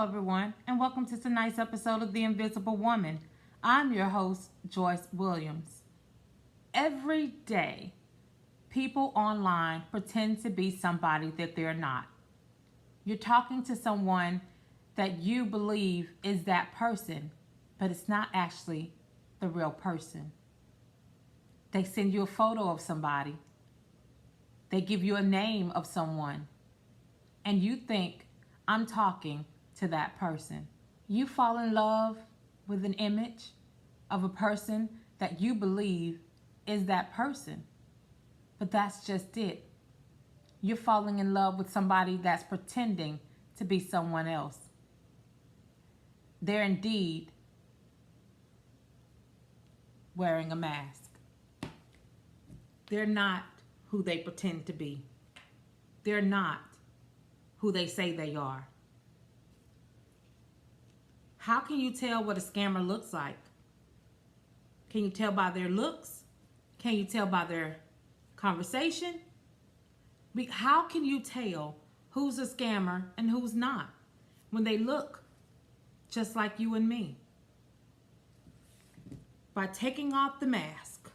Hello, everyone, and welcome to tonight's episode of The Invisible Woman. I'm your host, Joyce Williams. Every day, people online pretend to be somebody that they're not. You're talking to someone that you believe is that person, but it's not actually the real person. They send you a photo of somebody. They give you a name of someone, and you think, I'm talking to that person. You fall in love with an image of a person that you believe is that person. But that's just it. You're falling in love with somebody that's pretending to be someone else. They're indeed wearing a mask. They're not who they pretend to be. They're not who they say they are. How can you tell what a scammer looks like? Can you tell by their looks? Can you tell by their conversation? How can you tell who's a scammer and who's not when they look just like you and me? By taking off the mask.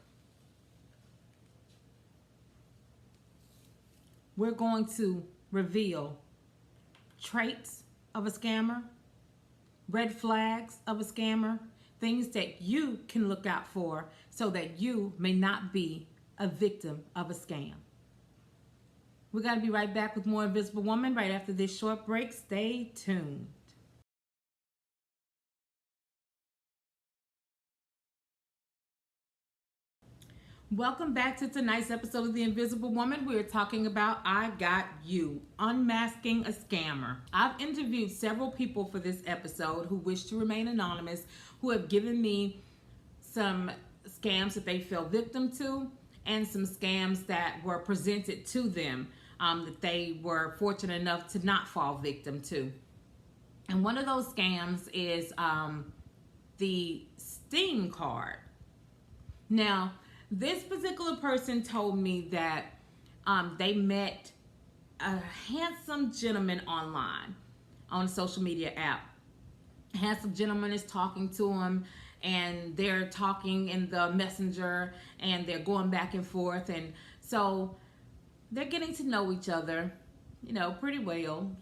We're going to reveal traits of a scammer, red flags of a scammer, things that you can look out for so that you may not be a victim of a scam. We're going to be right back with more Invisible Woman right after this short break. Stay tuned. Welcome back to tonight's episode of The Invisible Woman. We're talking about I Got You, unmasking a scammer. I've interviewed several people for this episode who wish to remain anonymous, who have given me some scams that they fell victim to and some scams that were presented to them that they were fortunate enough to not fall victim to. And one of those scams is the Steam card. Now, this particular person told me that they met a handsome gentleman online on a social media app. Handsome gentleman is talking to him, and they're talking in the messenger, and they're going back and forth, and so they're getting to know each other, pretty well,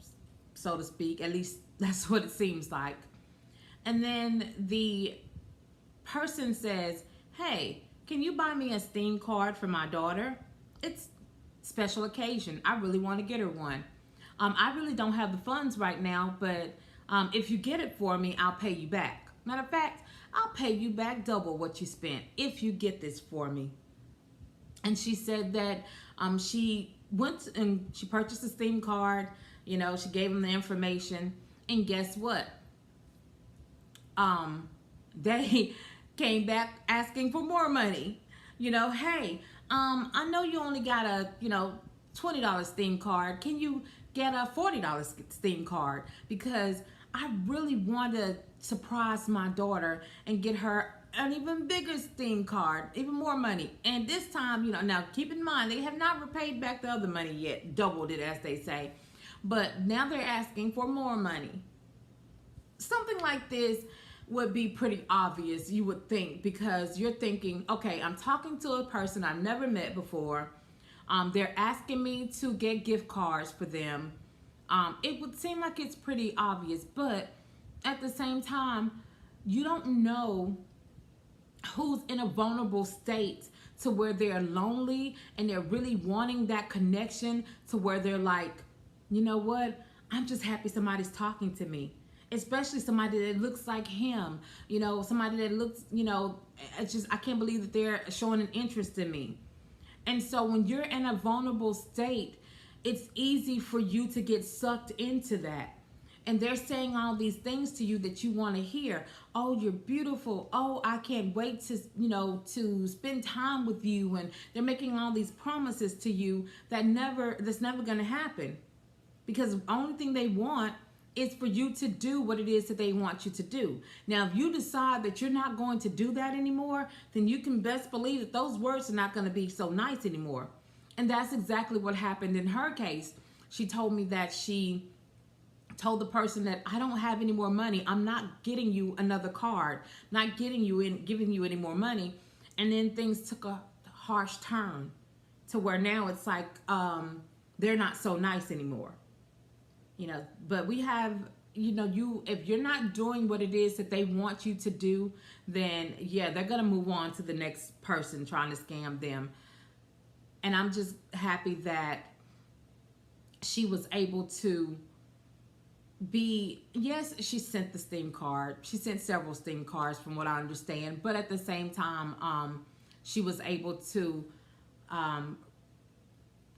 so to speak. At least that's what it seems like. And then the person says, hey, can you buy me a Steam card for my daughter? It's a special occasion. I really want to get her one. I really don't have the funds right now, but if you get it for me, I'll pay you back. Matter of fact, I'll pay you back double what you spent if you get this for me. And she said that she went and she purchased a Steam card. She gave them the information. And guess what? They came back asking for more money. Hey, I know you only got a, $20 Steam card. Can you get a $40 Steam card? Because I really want to surprise my daughter and get her an even bigger Steam card, even more money. And this time, now keep in mind, they have not repaid back the other money yet, doubled it as they say. But now they're asking for more money. Something like this would be pretty obvious, you would think, because you're thinking, okay, I'm talking to a person I've never met before. They're asking me to get gift cards for them. It would seem like it's pretty obvious, but at the same time, you don't know who's in a vulnerable state to where they're lonely and they're really wanting that connection to where they're like, you know what? I'm just happy somebody's talking to me. Especially somebody that looks like him, somebody that looks, I can't believe that they're showing an interest in me. And so when you're in a vulnerable state, it's easy for you to get sucked into that. And they're saying all these things to you that you want to hear. Oh, you're beautiful. Oh, I can't wait to, to spend time with you. And they're making all these promises to you that's never going to happen. Because the only thing they want is for you to do what it is that they want you to do. Now, if you decide that you're not going to do that anymore, then you can best believe that those words are not going to be so nice anymore. And that's exactly what happened in her case. She told me that she told the person that I don't have any more money. I'm not getting you another card, not getting you in, giving you any more money. And then things took a harsh turn to where now it's like they're not so nice anymore. But we have, if you're not doing what it is that they want you to do, then yeah, they're gonna move on to the next person trying to scam them. And I'm just happy that she was able to yes, she sent the Steam card. She sent several Steam cards from what I understand, but at the same time, she was able to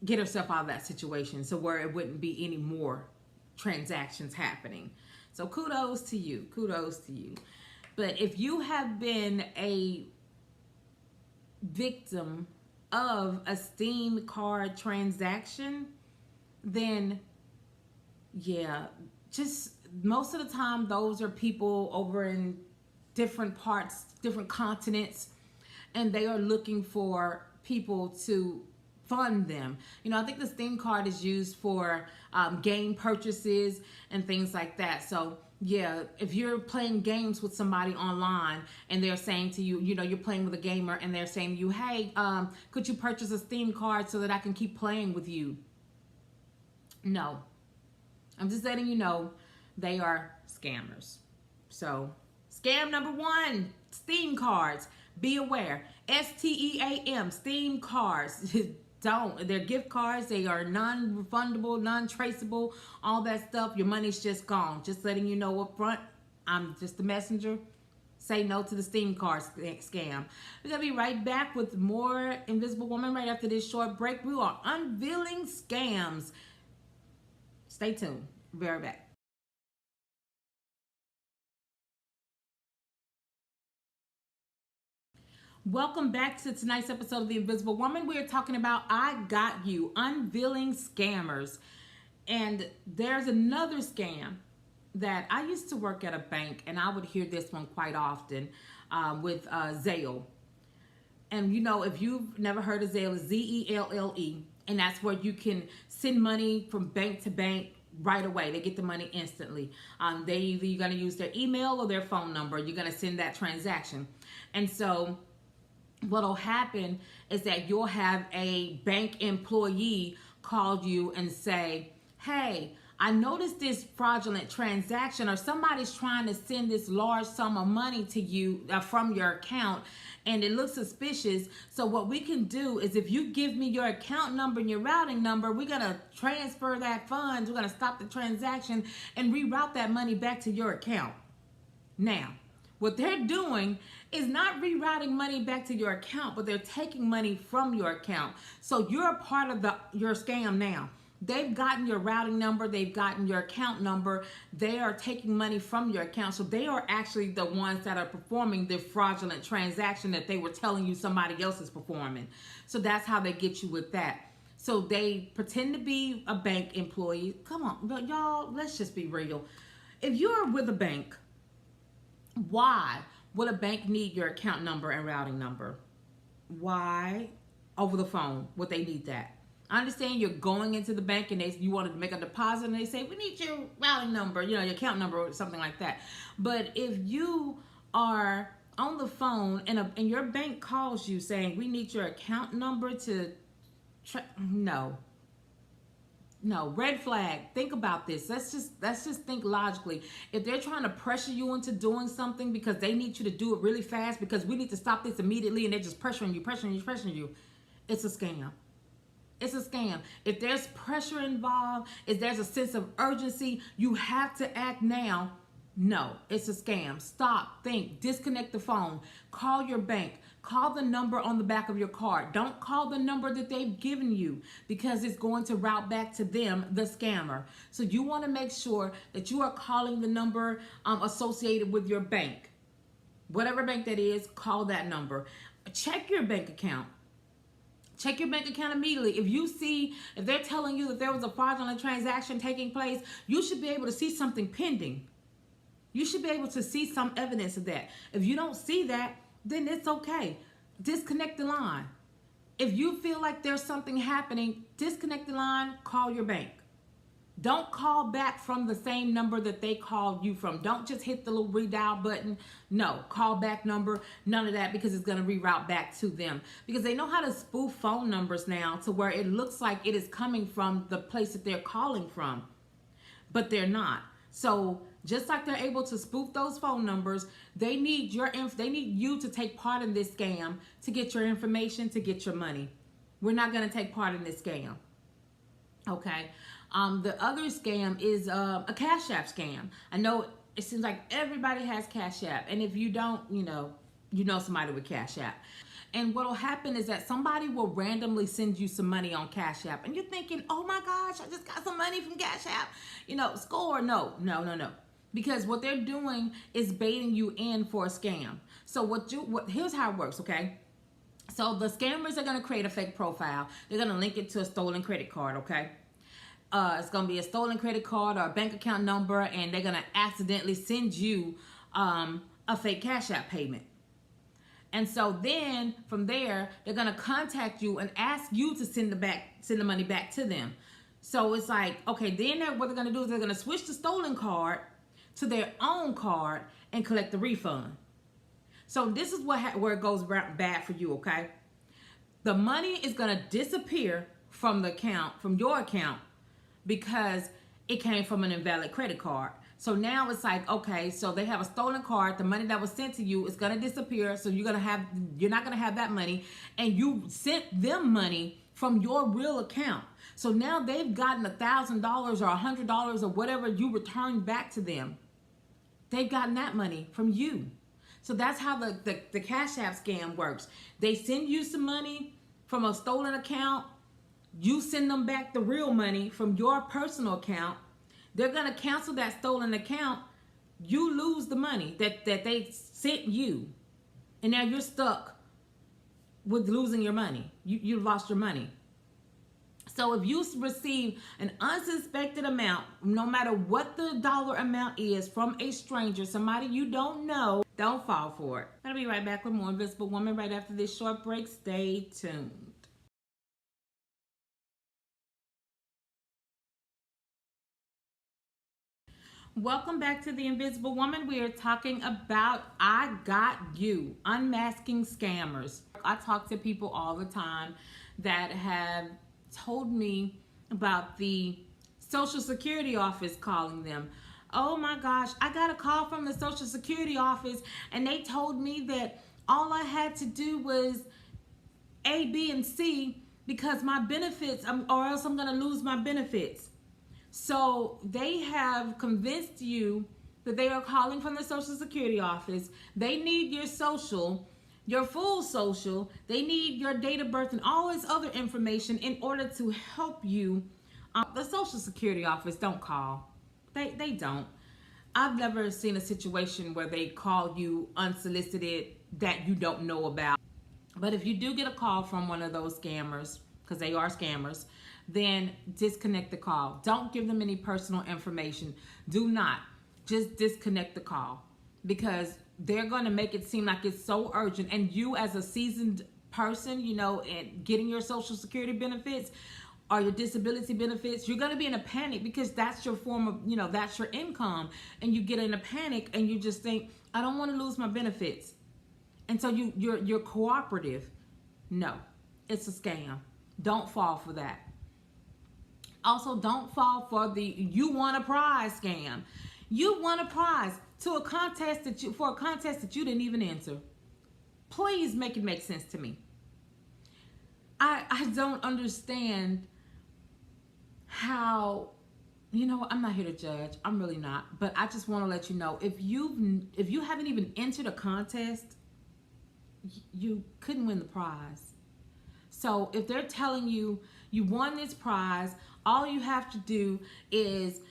get herself out of that situation so where it wouldn't be any more transactions happening. So kudos to you. Kudos to you. But if you have been a victim of a Steam card transaction, then yeah, just most of the time those are people over in different parts, different continents, and they are looking for people to fund them. I think the Steam card is used for game purchases and things like that. So yeah, if you're playing games with somebody online and they're saying to you, you're playing with a gamer and they're saying to you, hey, could you purchase a Steam card so that I can keep playing with you? No. I'm just letting you know they are scammers. So scam number 1, Steam cards. Be aware. STEAM, Steam cards. They're gift cards. They are non-refundable, non-traceable, all that stuff. Your money's just gone. Just letting you know up front. I'm just the messenger. Say no to the Steam card scam. We're going to be right back with more Invisible Woman right after this short break. We are unveiling scams. Stay tuned. Be right back. Welcome back to tonight's episode of The Invisible Woman. We are talking about I Got You, unveiling scammers. And there's another scam that I used to work at a bank, and I would hear this one quite often with Zelle. And if you've never heard of Zelle, it's ZELLE, and that's where you can send money from bank to bank right away. They get the money instantly. You're going to use their email or their phone number. You're going to send that transaction. And so what'll happen is that you'll have a bank employee call you and say, hey, I noticed this fraudulent transaction, or somebody's trying to send this large sum of money to you from your account, and it looks suspicious. So what we can do is, if you give me your account number and your routing number, we're going to transfer that funds. We're going to stop the transaction and reroute that money back to your account. Now, what they're doing is not rerouting money back to your account, but they're taking money from your account. So you're a part of your scam now. They've gotten your routing number. They've gotten your account number. They are taking money from your account. So they are actually the ones that are performing the fraudulent transaction that they were telling you somebody else is performing. So that's how they get you with that. So they pretend to be a bank employee. Come on, y'all, let's just be real. If you're with a bank, why would a bank need your account number and routing number? Why? Over the phone, would they need that? I understand you're going into the bank and you wanted to make a deposit and they say, we need your routing number, your account number or something like that. But if you are on the phone and your bank calls you saying, we need your account number to, no, red flag. Think about this. Let's just think logically. If they're trying to pressure you into doing something because they need you to do it really fast because we need to stop this immediately, and they're just pressuring you, it's a scam. It's a scam. If there's pressure involved, if there's a sense of urgency, you have to act now. No, it's a scam. Stop, think, disconnect the phone, call your bank, call the number on the back of your card. Don't call the number that they've given you because it's going to route back to them, the scammer. So you want to make sure that you are calling the number associated with your bank. Whatever bank that is, call that number. Check your bank account. Check your bank account immediately. If they're telling you that there was a fraudulent transaction taking place, you should be able to see something pending. You should be able to see some evidence of that. If you don't see that, then it's okay. Disconnect the line. If you feel like there's something happening, disconnect the line, call your bank. Don't call back from the same number that they called you from. Don't just hit the little redial button. No, call back number, none of that, because it's going to reroute back to them. Because they know how to spoof phone numbers now to where it looks like it is coming from the place that they're calling from, but they're not. So just like they're able to spoof those phone numbers, they need you to take part in this scam to get your information, to get your money. We're not going to take part in this scam. Okay. The other scam is a Cash App scam. I know it seems like everybody has Cash App, and if you don't, you know somebody with Cash App. And what'll happen is that somebody will randomly send you some money on Cash App, and you're thinking, "Oh my gosh, I just got some money from Cash App." Score. No. Because what they're doing is baiting you in for a scam. So here's how it works, okay? So the scammers are going to create a fake profile. They're going to link it to a stolen credit card, okay? It's going to be a stolen credit card or a bank account number, and they're going to accidentally send you a fake Cash App payment. And so then from there, they're going to contact you and ask you to send the money back to them. So it's like, okay, then what they're going to do is they're going to switch the stolen card to their own card and collect the refund. So this is where it goes bad for you, okay? The money is going to disappear from your account, because it came from an invalid credit card. So now it's like, okay, so they have a stolen card. The money that was sent to you is going to disappear. So you're not going to have that money, and you sent them money from your real account. So now they've gotten $1,000 or $100 or whatever you returned back to them. They've gotten that money from you. So that's how the Cash App scam works. They send you some money from a stolen account. You send them back the real money from your personal account. They're going to cancel that stolen account. You lose the money that they sent you. And now you're stuck with losing your money. You lost your money. So if you receive an unsuspected amount, no matter what the dollar amount is, from a stranger, somebody you don't know, don't fall for it. I'll be right back with more Invisible Woman right after this short break. Stay tuned. Welcome back to The Invisible Woman. We are talking about I Got You, unmasking scammers. I talk to people all the time that have told me about the Social Security office calling them. Oh my gosh, I got a call from the Social Security office, and they told me that all I had to do was A, B, and C because my benefits, or else I'm going to lose my benefits. So they have convinced you that they are calling from the Social Security office. They need your social, your full social. They need your date of birth and all this other information in order to help you. The Social Security office don't call. They don't. I've never seen a situation where they call you unsolicited that you don't know about. But if you do get a call from one of those scammers, because they are scammers, then disconnect the call. Don't give them any personal information. Do not. Just disconnect the call, because they're going to make it seem like it's so urgent. And you, as a seasoned person, and getting your Social Security benefits or your disability benefits, you're going to be in a panic because that's your form of, that's your income. And you get in a panic and you just think, I don't want to lose my benefits. And so you're cooperative. No, it's a scam. Don't fall for that. Also, don't fall for the you won a prize scam. You won a prize for a contest that you didn't even enter. Please make it make sense to me. I don't understand how, I'm not here to judge. I'm really not. But I just want to let you know, if you haven't even entered a contest, you couldn't win the prize. So if they're telling you you won this prize, all you have to do is,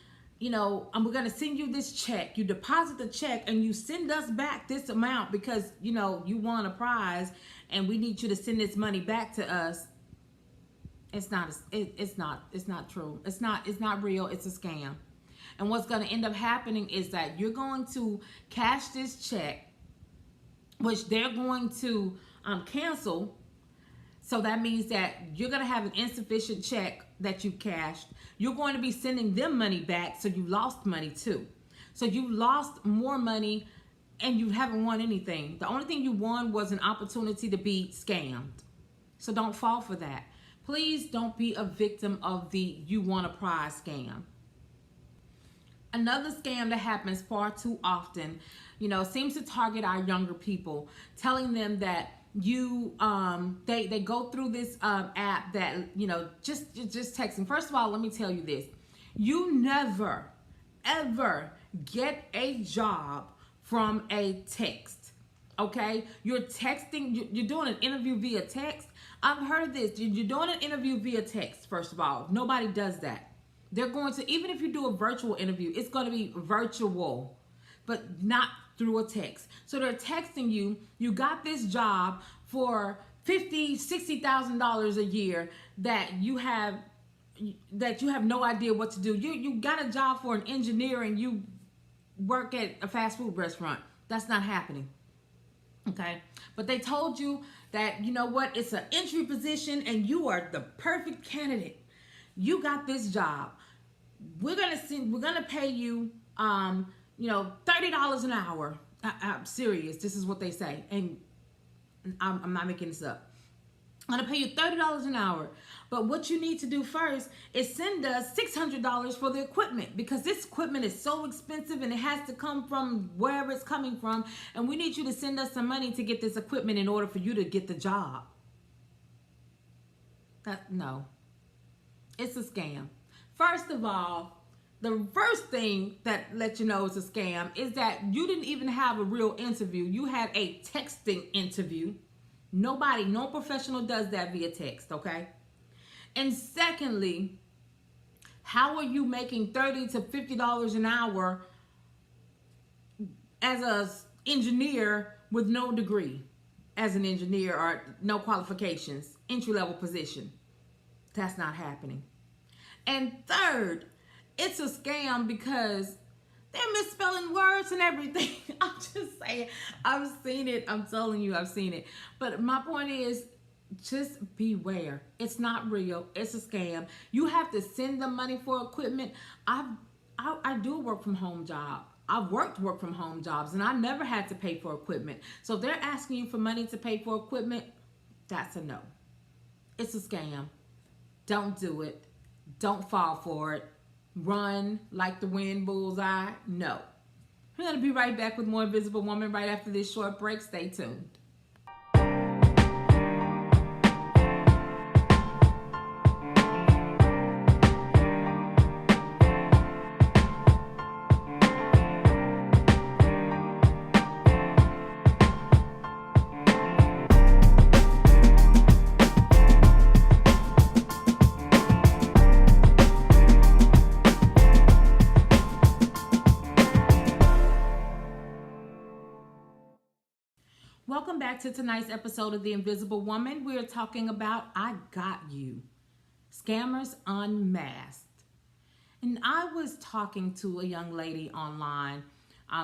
we're going to send you this check. You deposit the check and you send us back this amount because, you won a prize and we need you to send this money back to us. It's not true. It's not real. It's a scam. And what's going to end up happening is that you're going to cash this check, which they're going to cancel. So that means that you're going to have an insufficient check that you cashed, you're going to be sending them money back, so you lost money too. So you lost more money and you haven't won anything. The only thing you won was an opportunity to be scammed. So don't fall for that. Please don't be a victim of the you want a prize scam. Another scam that happens far too often, seems to target our younger people, telling them that they go through this app that, just texting. First of all, let me tell you this. You never, ever get a job from a text, okay? You're texting, you're doing an interview via text. I've heard this. You're doing an interview via text, first of all. Nobody does that. They're going to, even if you do a virtual interview, it's going to be virtual, but not through a text. So they're texting you, you got this job for $50,000, $60,000 a year that you have no idea what to do. You got a job for an engineer and you work at a fast food restaurant. That's not happening. Okay, but they told you that, it's an entry position and you are the perfect candidate. You got this job. We're gonna pay you, $30 an hour. I'm serious. This is what they say, and I'm not making this up. I'm gonna pay you $30 an hour. But what you need to do first is send us $600 for the equipment, because this equipment is so expensive and it has to come from wherever it's coming from. And we need you to send us some money to get this equipment in order for you to get the job. No, it's a scam. First of all, the first thing that lets you know it's a scam is that you didn't even have a real interview. You had a texting interview. No professional does that via text, okay? And secondly, how are you making $30 to $50 an hour as an engineer with no degree as an engineer or no qualifications, entry-level position? That's not happening. And third, it's a scam because they're misspelling words and everything. I'm just saying, I've seen it. I'm telling you, I've seen it. But my point is, just beware. It's not real. It's a scam. You have to send them money for equipment. I do a work from home job. I've worked work from home jobs and I never had to pay for equipment. So if they're asking you for money to pay for equipment, that's a no. It's a scam. Don't do it. Don't fall for it. Run like the wind, bullseye. No. We're going to be right back with more Invisible Woman right after this short break. Stay tuned. Welcome back to tonight's episode of The Invisible Woman. We are talking about I Got You, Scammers Unmasked. And I was talking to a young lady online.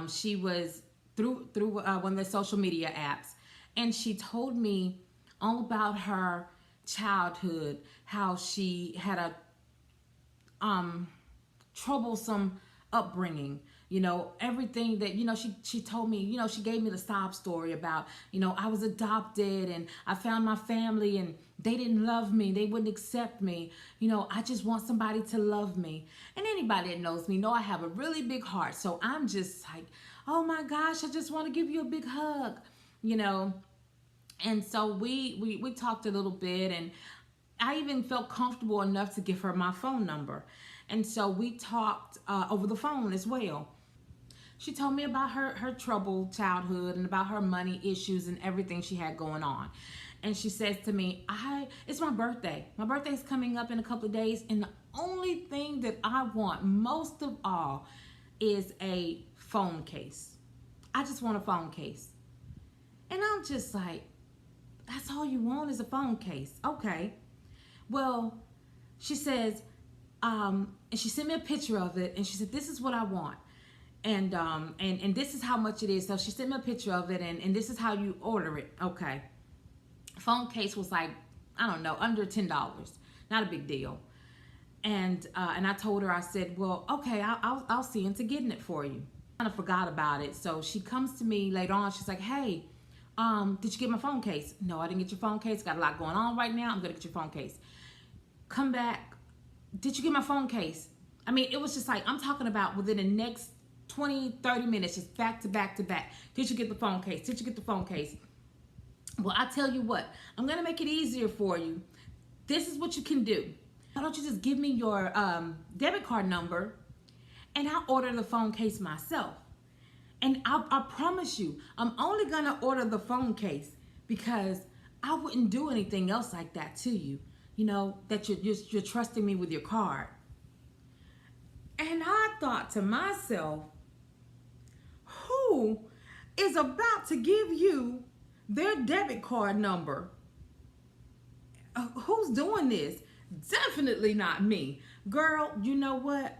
She was through one of the social media apps, and she told me all about her childhood, how she had a troublesome upbringing. Everything that, she told me, she gave me the sob story about, I was adopted and I found my family and they didn't love me. They wouldn't accept me. I just want somebody to love me. And anybody that knows me know I have a really big heart. So I'm just like, oh my gosh, I just want to give you a big hug, And so we talked a little bit, and I even felt comfortable enough to give her my phone number. And so we talked over the phone as well. She told me about her troubled childhood and about her money issues and everything she had going on. And she says to me, it's my birthday. My birthday's coming up in a couple of days, and the only thing that I want most of all is a phone case. I just want a phone case. And I'm just like, that's all you want is a phone case? Okay. Well, she says, and she sent me a picture of it, and she said, this is what I want. And this is how much it is. So she sent me a picture of it, and this is how you order it. Okay. Phone case was like, I don't know, under $10. Not a big deal. And I told her, I said, well, okay, I'll see into getting it for you. Kind of forgot about it. So she comes to me later on. She's like, hey, did you get my phone case? No, I didn't get your phone case. Got a lot going on right now. I'm gonna get your phone case. Come back. Did you get my phone case? I mean, it was just like, I'm talking about within the next 20, 30 minutes, just back to back to back. Did you get the phone case? Did you get the phone case? Well, I tell you what, I'm gonna make it easier for you. This is what you can do. Why don't you just give me your debit card number and I'll order the phone case myself. And I promise you, I'm only gonna order the phone case because I wouldn't do anything else like that to you. You know, that you're trusting me with your card. And I thought to myself, who is about to give you their debit card number? Who's doing this? Definitely not me. Girl, you know what?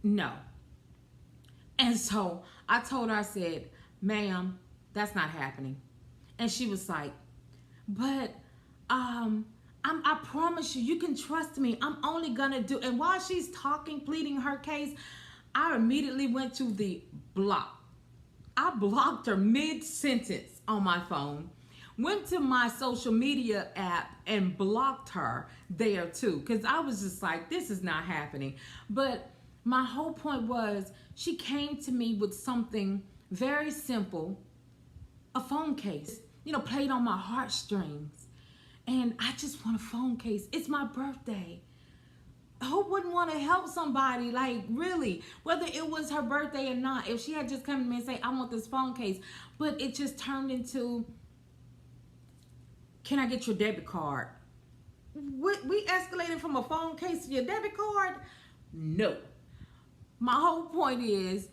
No. And so I told her, I said, ma'am, that's not happening. And she was like, but I promise you, you can trust me. I'm only gonna do, and while she's talking, pleading her case, I immediately went to the block. I blocked her mid-sentence on my phone, went to my social media app and blocked her there too, because I was just like, this is not happening. But my whole point was, she came to me with something very simple, a phone case, you know, played on my heartstrings. And I just want a phone case. It's my birthday. Who wouldn't want to help somebody? Like, really, whether it was her birthday or not, if she had just come to me and say, I want this phone case, but it just turned into, can I get your debit card? We escalated from a phone case to your debit card? No. My whole point is,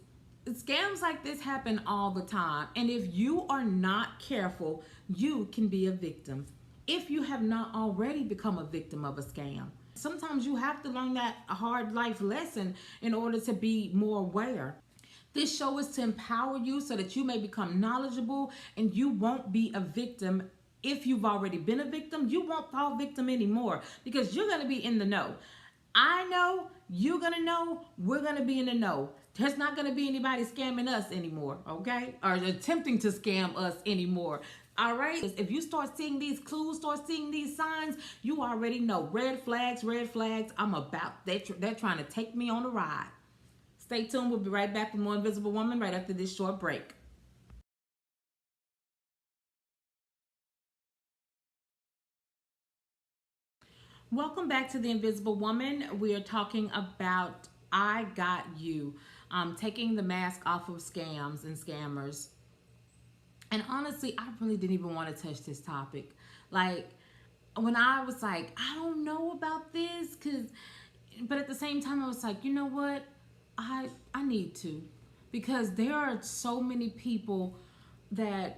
scams like this happen all the time. And if you are not careful, you can be a victim. If you have not already become a victim of a scam. Sometimes you have to learn that hard life lesson in order to be more aware. This show is to empower you so that you may become knowledgeable and you won't be a victim. If you've already been a victim, you won't fall victim anymore because you're going to be in the know. I know, you're going to know, we're going to be in the know. There's not going to be anybody scamming us anymore, okay? Or attempting to scam us anymore. All right? If you start seeing these clues, start seeing these signs, you already know. Red flags, I'm about, they're trying to take me on a ride. Stay tuned. We'll be right back with more Invisible Woman right after this short break. Welcome back to The Invisible Woman. We are talking about I Got You. Taking the mask off of scams and scammers. And honestly, I really didn't even want to touch this topic. Like, when I was like, I don't know about this, but at the same time, I was like, you know what? I need to. Because there are so many people that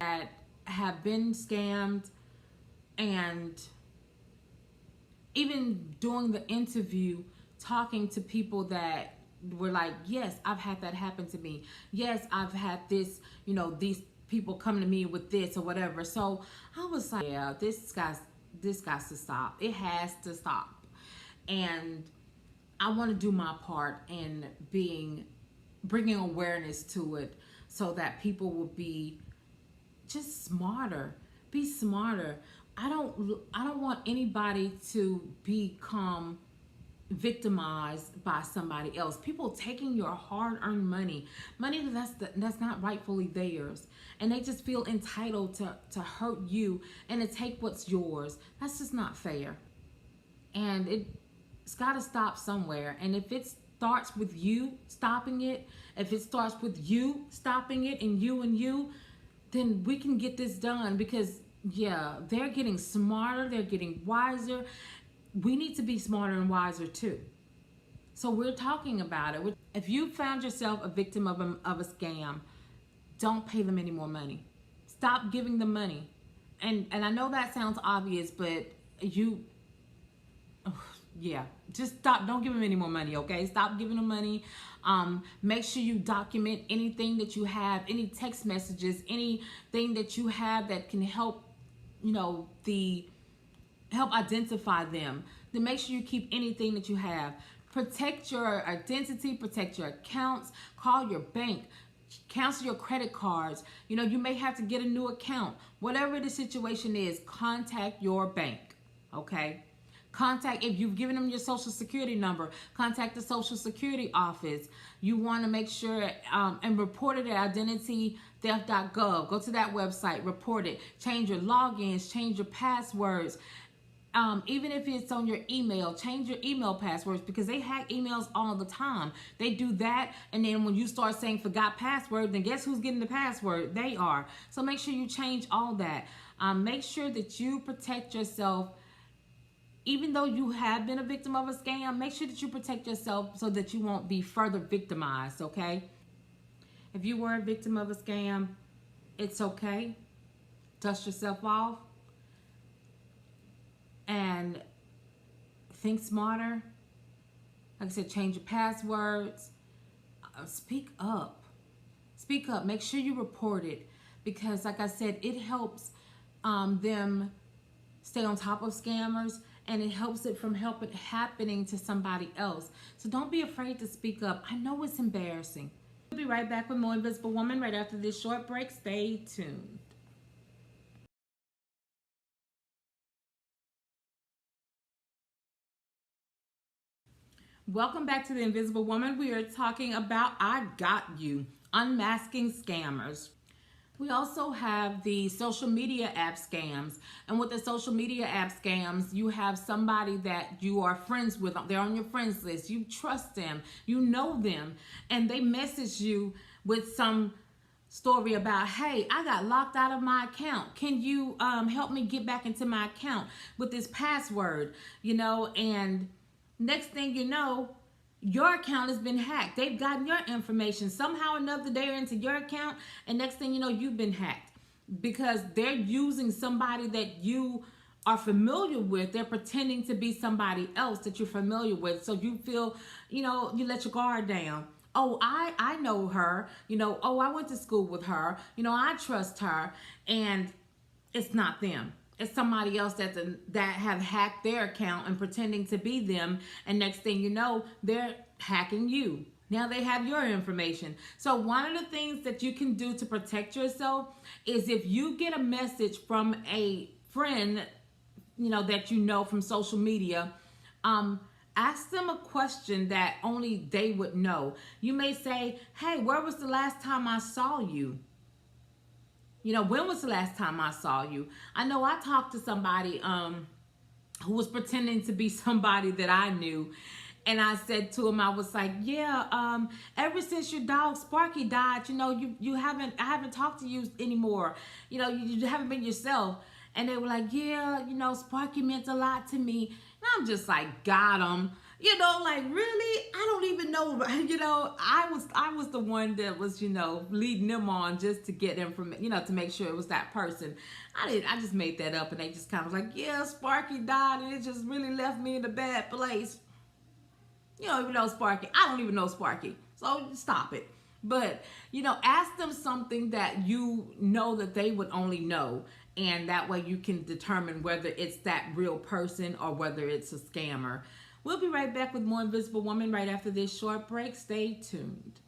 have been scammed, and even during the interview, talking to people that were like, yes, I've had that happen to me. Yes, I've had this, you know, these people come to me with this or whatever. So I was like, yeah, this got to stop. It has to stop. And I want to do my part in bringing awareness to it so that people will be just smarter. Be smarter. I don't want anybody to become victimized by somebody else. People taking your hard-earned money that's not rightfully theirs, and they just feel entitled to hurt you and to take what's yours. That's just not fair, and it's got to stop somewhere. And if it starts with you stopping it, if it starts with you stopping it and you, then we can get this done. Because yeah, they're getting smarter, they're getting wiser. We need to be smarter and wiser too. So we're talking about it. If you found yourself a victim of a scam, don't pay them any more money. Stop giving them money. And I know that sounds obvious, but yeah, just stop. Don't give them any more money, okay? Stop giving them money. Make sure you document anything that you have, any text messages, anything that you have that can help, help identify them. then make sure you keep anything that you have. Protect your identity, protect your accounts, call your bank, cancel your credit cards. You know, you may have to get a new account. Whatever the situation is, contact your bank, okay? Contact, if you've given them your social security number, contact the social security office. You want to make sure and report it at identitytheft.gov. Go to that website, report it. Change your logins, change your passwords. Even if it's on your email, change your email passwords, because they hack emails all the time. They do that, and then when you start saying forgot password, then guess who's getting the password? They are. So make sure you change all that. Make sure that you protect yourself. Even though you have been a victim of a scam, make sure that you protect yourself so that you won't be further victimized, okay? If you were a victim of a scam, it's okay. Dust yourself off and think smarter. Like I said, change your passwords. Speak up. Speak up. Make sure you report it, because like I said, it helps them stay on top of scammers, and it helps it from happening to somebody else. So don't be afraid to speak up. I know it's embarrassing. We'll be right back with more Invisible Woman right after this short break. Stay tuned. Welcome back to the Invisible Woman. We are talking about I Got You, unmasking scammers. We also have the social media app scams. And with the social media app scams, you have somebody that you are friends with. They're on your friends list. You trust them. You know them. And they message you with some story about, hey, I got locked out of my account. Can you help me get back into my account with this password? You know, and next thing you know, your account has been hacked. They've gotten your information. Somehow or another, they're into your account, and next thing you know, you've been hacked, because they're using somebody that you are familiar with. They're pretending to be somebody else that you're familiar with. So you feel, you know, you let your guard down. Oh, I know her. You know, oh, I went to school with her. You know, I trust her. And it's not them. It's somebody else that have hacked their account and pretending to be them. And next thing you know, they're hacking you. Now they have your information. So one of the things that you can do to protect yourself is, if you get a message from a friend, you know, that you know from social media, ask them a question that only they would know. You may say, hey, where was the last time I saw you? You know, when was the last time I saw you? I know I talked to somebody who was pretending to be somebody that I knew. And I said to him, I was like, yeah, ever since your dog Sparky died, you know, I haven't talked to you anymore. You know, you haven't been yourself. And they were like, yeah, you know, Sparky meant a lot to me. And I'm just like, got him. You know, like, really? I don't even know. You know, I was the one that was, you know, leading them on just to get them from, you know, to make sure it was that person. I just made that up, and they just kind of like, yeah, Sparky died, and it just really left me in a bad place. You don't even know Sparky. I don't even know Sparky. So stop it. But, you know, ask them something that you know that they would only know. And that way you can determine whether it's that real person or whether it's a scammer. We'll be right back with more Invisible Woman right after this short break. Stay tuned.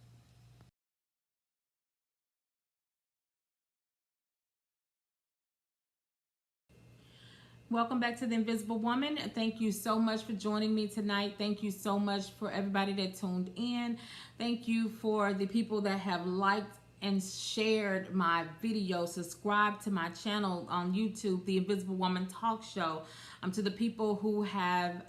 Welcome back to the Invisible Woman. Thank you so much for joining me tonight. Thank you so much for everybody that tuned in. Thank you for the people that have liked and shared my video. Subscribe to my channel on YouTube, The Invisible Woman Talk Show. To the people who have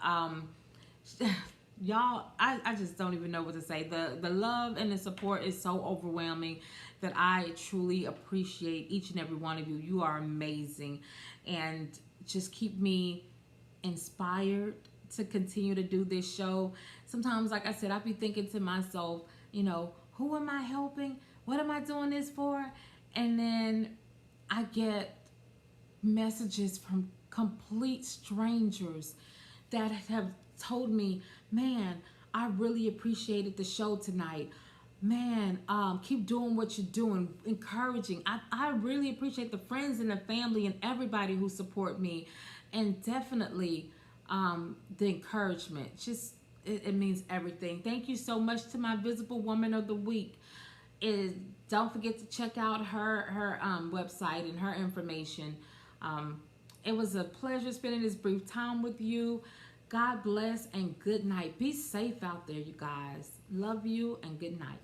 y'all, I just don't even know what to say. The love and the support is so overwhelming that I truly appreciate each and every one of you. You are amazing, and just keep me inspired to continue to do this show. Sometimes, like I said, I be thinking to myself, you know, who am I helping? What am I doing this for? And then I get messages from complete strangers that have told me, man, I really appreciated the show tonight. Man, keep doing what you're doing, encouraging. I really appreciate the friends and the family and everybody who support me. And definitely, the encouragement. Just it means everything. Thank you so much to my Visible Woman of the Week. Is Don't forget to check out her website and her information. It was a pleasure spending this brief time with you. God bless and good night. Be safe out there, you guys. Love you and good night.